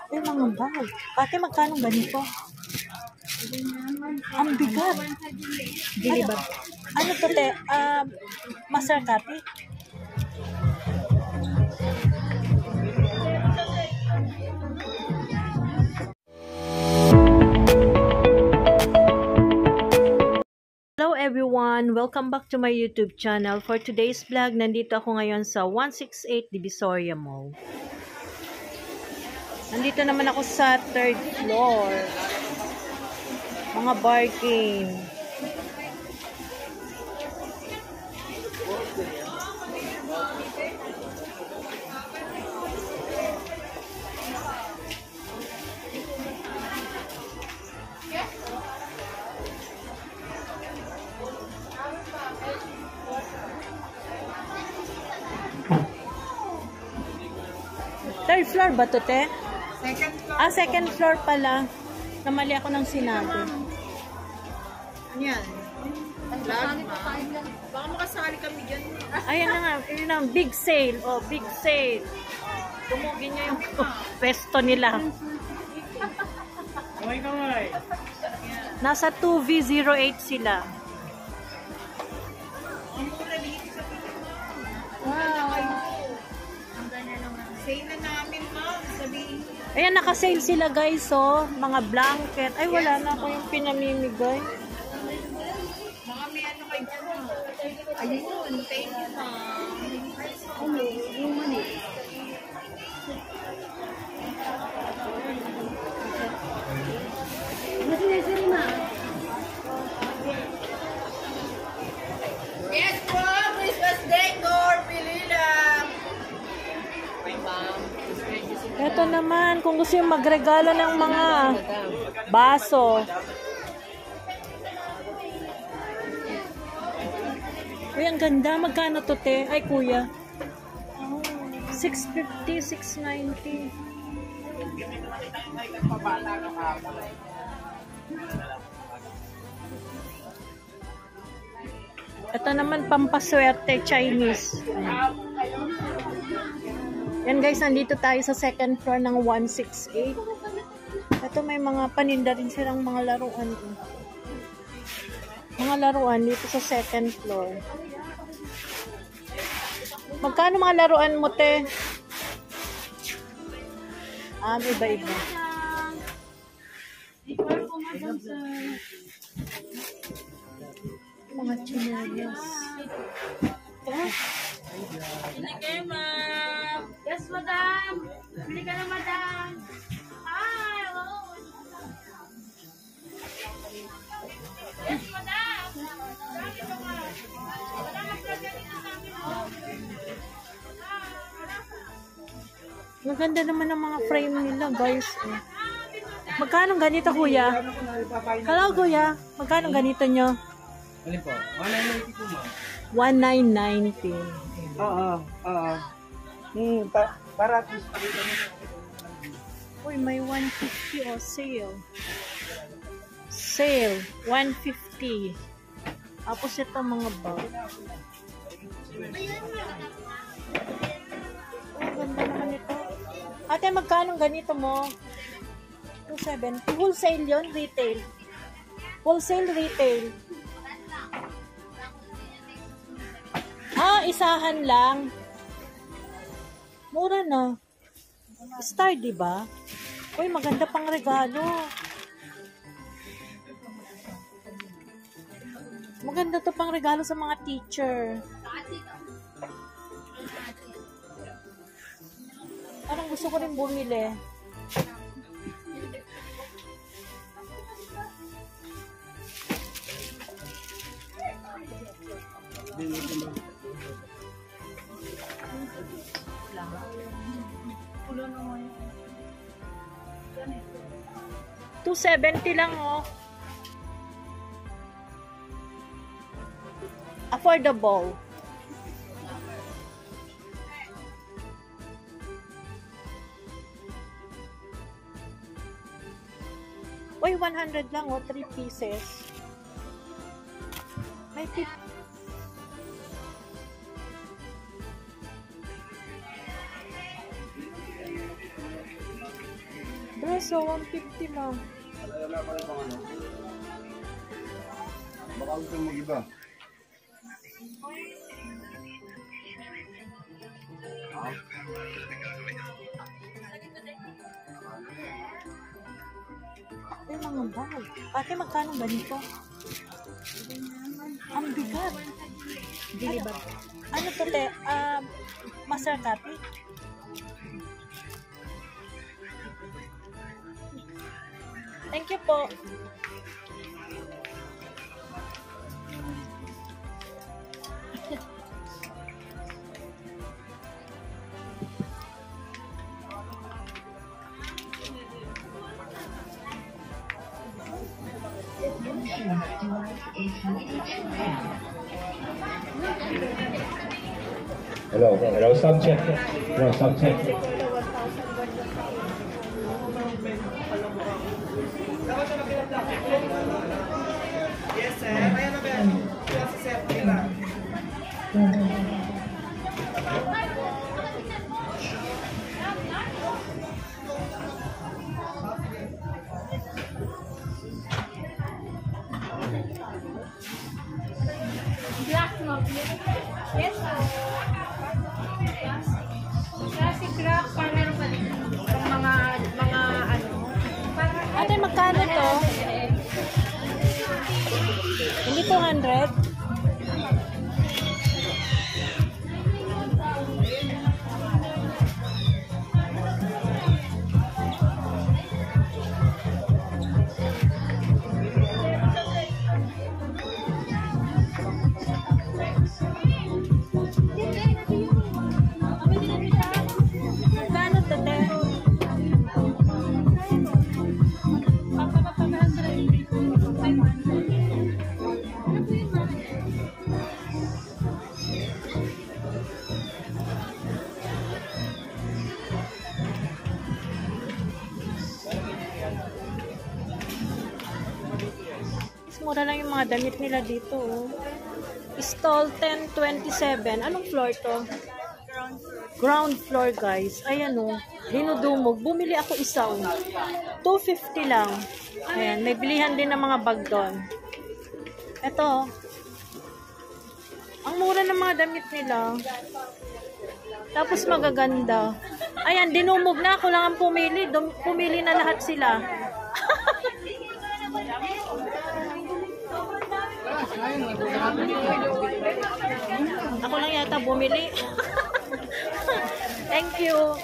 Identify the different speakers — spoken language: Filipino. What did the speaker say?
Speaker 1: Ay, mga bag. Ate, magkano ganito? Ang bigat. Ano to, te? Master copy? Hello everyone! Welcome back to my YouTube channel. For today's vlog, nandito ako ngayon sa 168 Divisoria Mall. Nandito naman ako sa 3rd floor. Mga bargain. Third floor ba to, te?
Speaker 2: Second floor.
Speaker 1: Second floor pala. Namali ako ng sinabi.
Speaker 2: Yan. Baka makasali kami dyan.
Speaker 1: Ayan na nga. Yun ang big sale. Oh, big sale. Tumugin niya yung pesto nila.
Speaker 2: Kamay.
Speaker 1: Nasa 2V08 sila.
Speaker 2: Wow. Sale na namin, ma'am. Sabihin.
Speaker 1: Ayan, naka-sale sila, guys, oh. Mga blanket. Ay, wala na ako yung pinamimigay.
Speaker 2: Mga may ano kayo dyan, ma'am. Ayun. Thank you, ma'am. Yes, po. Christmas decor. Pili lang.
Speaker 1: Ito naman, kung gusto yung magregalo ng mga baso. Uy, ang ganda. Magkano to, te? Ay, kuya. 650, 690. Ito naman, pampaswerte, Chinese. Yan guys, nandito tayo sa second floor ng 168. Ito may mga paninda rin silang mga laruan. Mga laruan dito sa second floor. Magkano mga laruan mo, te? Iba-iba. Mga chinelas.
Speaker 2: Bili kayo, ma'am. Yes, madam. Bili ka na, madam. Hi, hello. Yes, madam.
Speaker 1: Maganda naman ang mga frame nila, guys. Magkano ganito, kuya? Hello, kuya. Magkano ganito nyo?
Speaker 3: Alin po? 190 po, ma'am.
Speaker 1: 1990.
Speaker 3: Oo. Para at least pakita mo.
Speaker 1: Uy, may 150 sale. Sale, 150. Tapos ito mga bag. Oh, ganda naman ito. Ate, magkano ganito mo? 270. Wholesale yun? Retail? Wholesale, retail. Isahan lang. Mura na. Star, diba? Uy, maganda pang regalo. Maganda to pang regalo sa mga teacher. Parang gusto ko rin bumili. $270 lang, oh. Affordable. Uy, 100 lang, oh. 3 pieces. May tip. Preso, 150 ma'am.
Speaker 4: Wala pa rin pang ano. Baka gusto mo mag-iba.
Speaker 1: Ay, mga bag. Ate, magkano ba nito? Ang bigat. Ano to, te? Master copy? Thank you po.
Speaker 5: Hello, sound check. Hello, sound check.
Speaker 3: Yes, sir. Ayan na ba? Yes, sir. Kailan?
Speaker 2: Black no? Yes, sir. Classic rock, parang meron pa rin. Yung mga ano.
Speaker 1: Ate, magkano to? Hindi 200? Magkano to, te? Mas mura lang yung mga damit nila dito. Oh. Stall 1027. Anong floor to? Ground floor, guys. Ayan o. Dinudumog. Bumili ako isa o. 250 lang. Ayan. May bilihan din ng mga bag doon. Ito. Ang mura ng mga damit nila. Tapos magaganda. Ayan. Dinumog na. Ako lang ang pumili. Pumili na lahat sila. Ako lang yata bumili. Thank you.